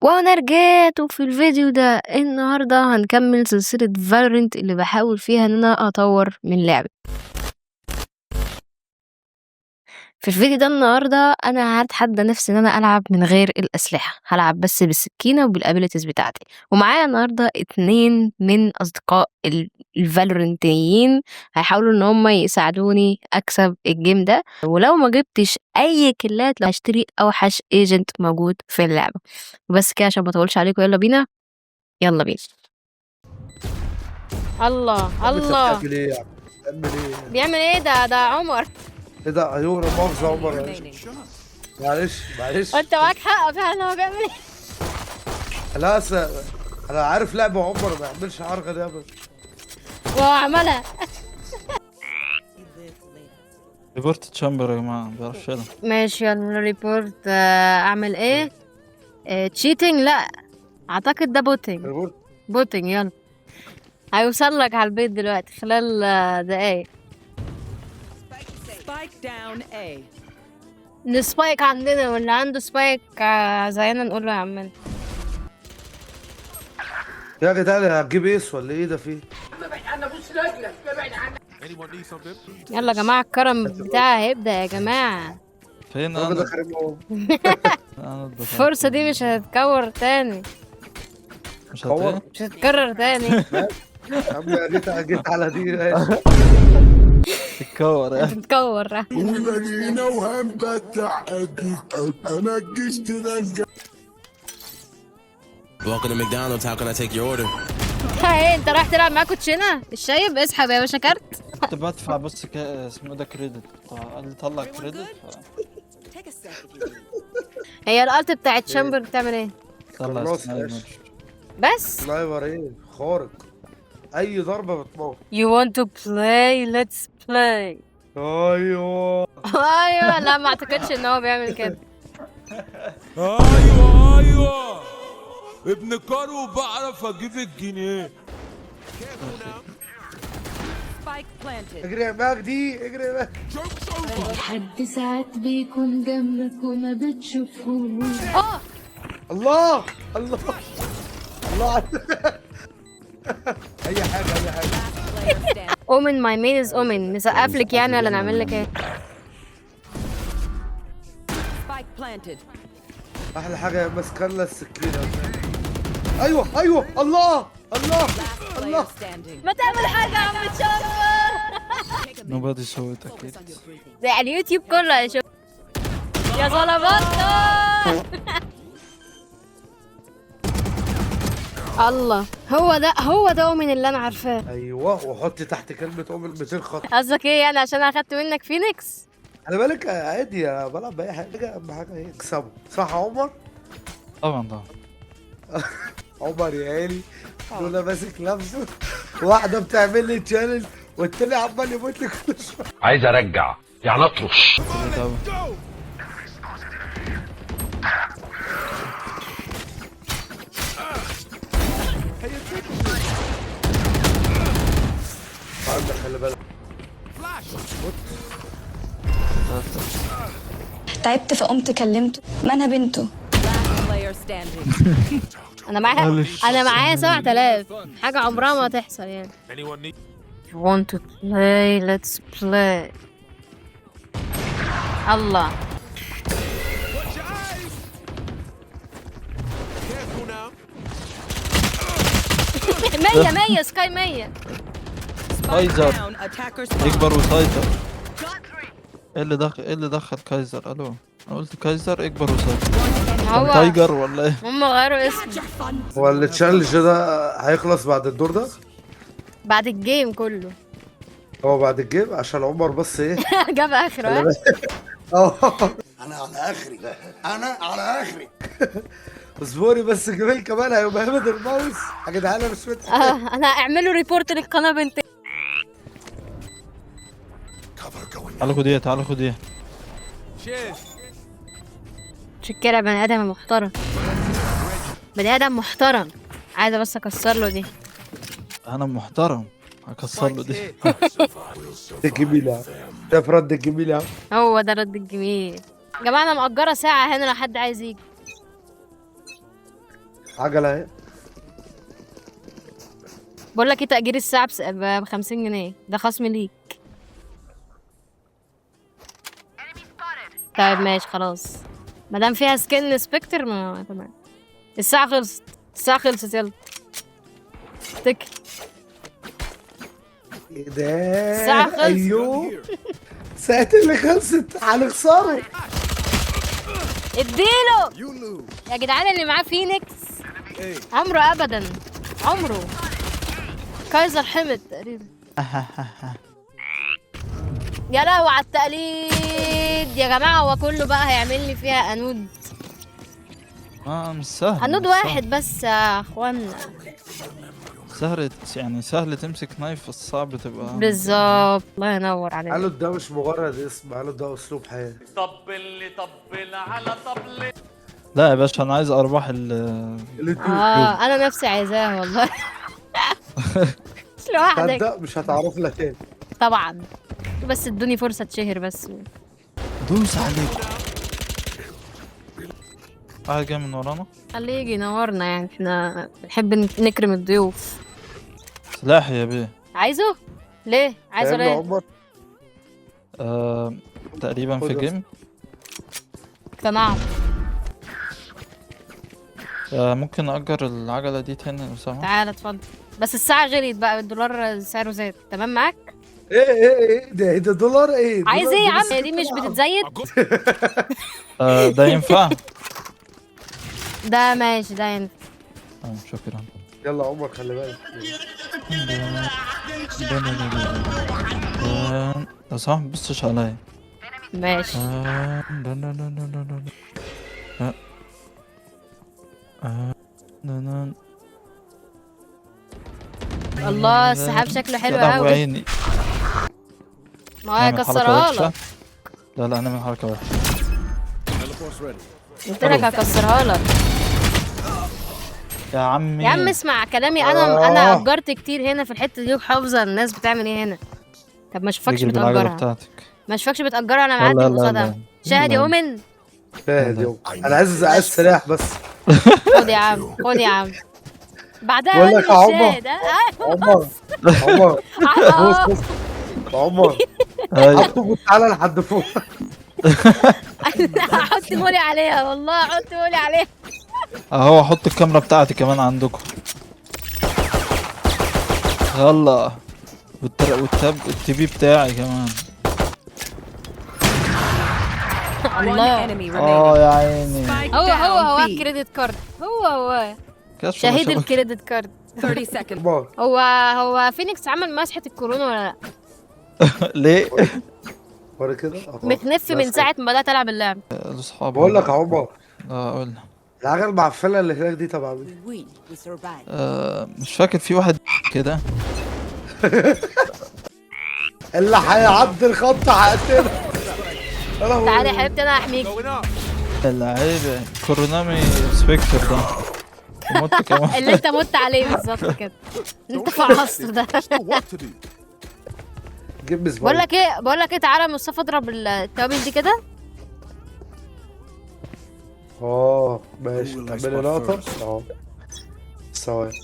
وانا رجعت وفي الفيديو ده النهارده هنكمل سلسلة فالورنت اللي بحاول فيها ان انا اطور من لعبة. في الفيديو ده النهارده انا هتحدى نفسي ان انا العب من غير الاسلحة، هلعب بس بالسكينة وبالابيليتيز بتاعتي. ومعايا النهارده 2 من اصدقاء الفالورنتيين هيحاولوا ان هم يساعدوني اكسب الجيم ده، ولو ما جبتش اي كيلات هشتري اوحش ايجنت موجود في اللعبة. وبس كده عشان ما اطولش عليكم، يلا بينا. يلا بينا. الله الله، بتعمل ايه يا عم؟ بتعمل ايه؟ بيعمل ايه ده عمر؟ ايه ده؟ ايوه لا مؤاخذة عمر، معلش وانت معاك حق فعلا، هو بيعمل ايه؟ لا انا عارف لعبة عمر ما يعملش حركة دي ابدا. وهو عملها. ريبورت تشامبر يا جماعة، ما بيعرفش يلعب. ماشي يلا ريبورت. اعمل ايه؟ تشيتنج؟ لا اعتقد ده بوتينج. ريبورت. بوتينج، يلا. هيوصل لك على البيت دلوقتي خلال دقايق. Spike down A. السبايك عندنا، واللي عنده سبايك زينا نقول له يا عمنا. يا جدعان هتجيب ايس ولا ايه ده فيه؟ يلا يا جماعة، الكرم بتاعي هيبدأ يا جماعة. فين الراجل ده انا؟ خارب هو. انا اتبسطت. الفرصة دي مش هتتكرر تاني، مش كور. هتلاقي. مش هتتكرر تاني. يا عم جيت على دي ماشي. تتكور يا هتتكور. ومدينة وهنبتع انا جشت رجع. Welcome to McDonald's. How can I take your order? ايه انت رايح تلعب معاه كوتشينه؟ الشايب اسحب يا باشا كارت. كنت بدفع بس اسمه ده كريدت، قال لي طلع كريدت Take a sec if you need. هي الالت بتاعت شامبر بتعمل ايه؟ طلع خلاص سنايبر. ماشي. بس سنايبر ايه خارق، اي ضربة بتموت. you want to play let's play. ايوه ايوه، لا ما اعتقدش ان هو بيعمل كده. ايوه ابن كارو بعرف اجيب الجنيه. Spike planted. اجري يا مجدي، اجري يا مجدي. حد ساعات بيكون جنبك وما بتشوفهوش. الله الله الله. اي حاجة اي حاجة. Player standing. اومن ماي مين از اومن. نسقف لك يعني ولا نعمل لك ايه؟ Spike planted. احلى حاجه ماسكه لنا السكينه. ايوه ايوه الله الله Player الله. standing. ما تعمل حاجه يا عم تشامبر. نوبادي سويت اكيد. ده يعني اليوتيوب كله هيشوف. يا ظلمات. الله، هو ده اومن اللي انا عارفاه. ايوه وحط تحت كلمه ام 200 خط. قصدك ايه يعني؟ عشان انا اخدت منك فينيكس؟ خلي بالك عادي، انا بلعب باي حاجه، اهم حاجه ايه اكسبه، صح يا عمر؟ طبعا طبعا. عمر يا عيني لولا ماسك نفسه. واحده بتعمل لي تشالنج والتاني عمال يموت لي كل شويه. عايز ارجع يعني اطرش. خلي بالك. تعبت فقمت كلمته، ما انا بنته. Last player standing. انا معايا 7000 حاجه عمرها ما هتحصل يعني. You want to play let's play. الله. مية سكاي 100. كايزر Down. Attacker spawn. يكبر ويسيطر. ايه اللي دخل كايزر؟ الو، انا قلت كايزر اكبر ويسيطر. هو تايجر ولا ايه؟ هم غيروا اسم هو التشالنج ده هيخلص بعد الدور ده؟ بعد الجيم كله. هو بعد الجيم عشان عمر بس ايه. جاب اخره. انا على اخري، انا على اخري. اصبري بس، جميل كمان هيبقى هبد الماوس يا جدعان. انا مش متأكد. انا اعملوا ريبورت للقناه بنت. تعالوا خديها تعالوا خديها. شكرا، بني ادم محترم، بني ادم محترم. عايزه بس اكسر له دي. انا محترم، هكسر له دي. الجميل يا عم، ده في رد الجميل يا عم. هو ده رد الجميل. يا جماعه انا مأجره ساعه هنا لو حد عايز يجي. عجله اهي. بقول لك ايه، تأجير الساعة ب 50 جنيه، ده خصم ليك. طيب ماشي خلاص، ما دام فيها سكن سبكتر ما تمام. الساعة خلصت، الساعة خلصت، يلا اتكل. ايه ده؟ الساعة خلصت. ايوه ساعة اللي خلصت هنخسره. اديله يا جدعان، اللي معاه فينيكس عمره ابدا، عمره كايزر حمد تقريبا. يا لهوي على التقليد يا جماعه، هو كله بقى هيعمل لي فيها انود. مش سهل، انود مش واحد بس يا اخوانا. سهل يعني، سهل تمسك نايف، الصعب تبقى بالظبط، الله ينور عليك. قالوا ده مش مجرد اسم، قالوا ده اسلوب حياه. لا يا باشا، انا عايز ارباح انا نفسي عايزاه والله. مش لوحدك تصدق مش هتعرف لها تاني. طبعا، بس ادوني فرصه اتشهر بس. دوس عليك. واحد جاي من ورانا. خليه يجي ينورنا، يعني احنا بنحب نكرم الضيوف. سلاحي يا بيه. عايزه؟ ليه؟ عايزه فاهم يا ليه؟ عمر؟ تقريبا في خد جيم. اقتنعت. ممكن أجر العجلة دي تاني لو سمحت؟ تعالى اتفضل، بس الساعة غليت بقى، الدولار سعره زاد. تمام معاك؟ ايه ده دولار ايه؟ عايز دولار ايه يا عم؟ بس دي مش طبعاً. بتتزيد؟ ده ينفع؟ ده ماشي، ده ينفع. شكرا. يلا عمر خلي بالك. لو سمحت متبصش عليا. ماشي. الله، السحاب شكله حلو قوي. عيني. ما هي كسرها لك. لا انا من حركة وحشة. قلت لك هكسرها لك. يا عمي يا عم اسمع كلامي، انا اجرت كتير هنا في الحتة دي وحافظة الناس بتعمل ايه هنا. طب ما اشوفكش بتأجرها. بتاعتك. ما اشوفكش بتأجرها، انا معدي قصادها. شاهد يا أومن. شاهد يوم. انا عايز سلاح بس. خد يا عم، خد يا عم. بعدها بقول قول لك لي يا عمر. الشاهد. عمر بص عمر حطوا تعالى لحد فوق. هحط مولي عليها والله، هحط مولي عليها. اهو احط الكاميرا بتاعتي كمان عندكم. يلا والتاب التي بتاعي كمان. الله. يا عيني. هو كريدت كارد، هو شهيد الكريدت كارد. 30 seconds. هو فينيكس عمل مسحة الكورونا ولا لا؟ ليه؟ ورا كده متنف من ساعة ما بدأت ألعب اللعب. الاصحاب. بقول لك يا عمر. قول. العجل المعفنة اللي هناك دي تبع مين؟ مش فاكر، في واحد كده. اللي هيعدي الخط هقتله. تعالى يا حبيبتي انا هحميك. اللعيبة كورونامي سبيكتر ده. مت كمان. اللي انت مت عليه بالظبط كده. انت فعصت ده. جيب بس. بقول لك ايه تعالى يا مصطفى اضرب التوابل دي كده. ماشي، تعملي لقطة. ثواني.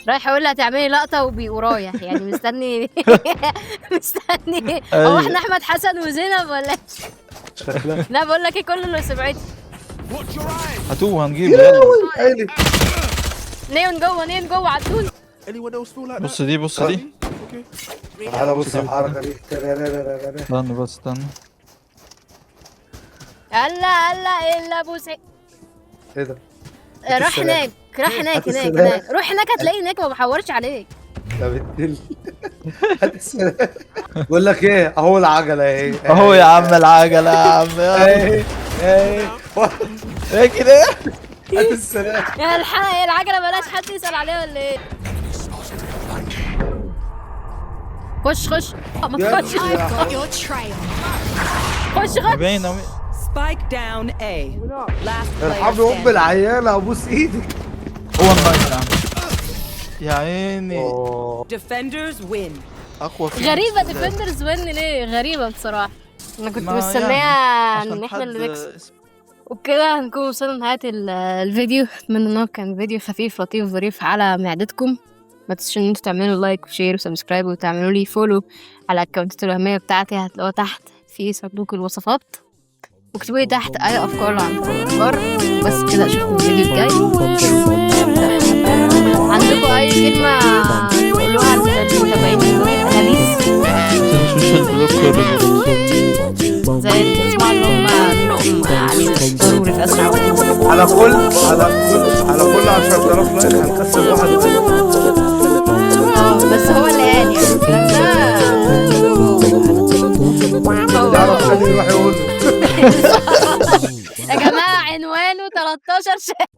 رايح اقول لها تعملي لقطة ورايح، يعني مستني. مستني. هو احنا احمد حسن وزينب ولا ايه؟ شكلها. لا بقول لك ايه، كل اللي سمعتي. هاتوه هنجيبه يلا. نيون جوه عدول. بص دي. تعالى بص الحركة دي. استنى بس استنى. الا بوسي. ايه ده؟ روح هناك. روح هناك هتلاقي هناك، ما بحورش عليك. يا بنت بقول لك ايه، اهو العجلة اهي. اهو يا عم العجلة يا عم. ايه كده؟ هات السلام. يا الحق، العجلة بلاش حد يسأل عليها ولا ايه؟ خش ما تخش. خش باين Spike down A. Last player ارحمي ام standing. العيالة، ابوس ايدك. هو النايف يا عم. يا عيني. Defenders win. اقوى فيه. غريبة ديفندرز وين ليه؟ غريبة بصراحة. انا كنت ما مستنية يعني ان احنا اللي نكسب. وبكده هنكون وصلنا لنهاية الفيديو. اتمنى ان هو كان فيديو خفيف لطيف ظريف على معدتكم. ما تنسوش ان انتوا تعملوا لايك وشير وسبسكرايب وتعملوا لي فولو على الاكونتات الوهمية بتاعتي، هتلاقوها تحت في صندوق الوصفات، واكتبوا لي تحت اي افكار لو عندكم افكار. بس كده اشوفكم في الفيديو الجاي. عندكم اي كلمة تقولوها للمتابعين الحديث؟ متنسوش البلوك زي تسمعوا اللي هم عليه ضروري في اسرع وقت. على كل 10,000 لايك هنقسم واحد. بس هو اللي قال يعني الكلام ده يعرف حد يروح يقول يا جماعة عنوانه 13 شهر.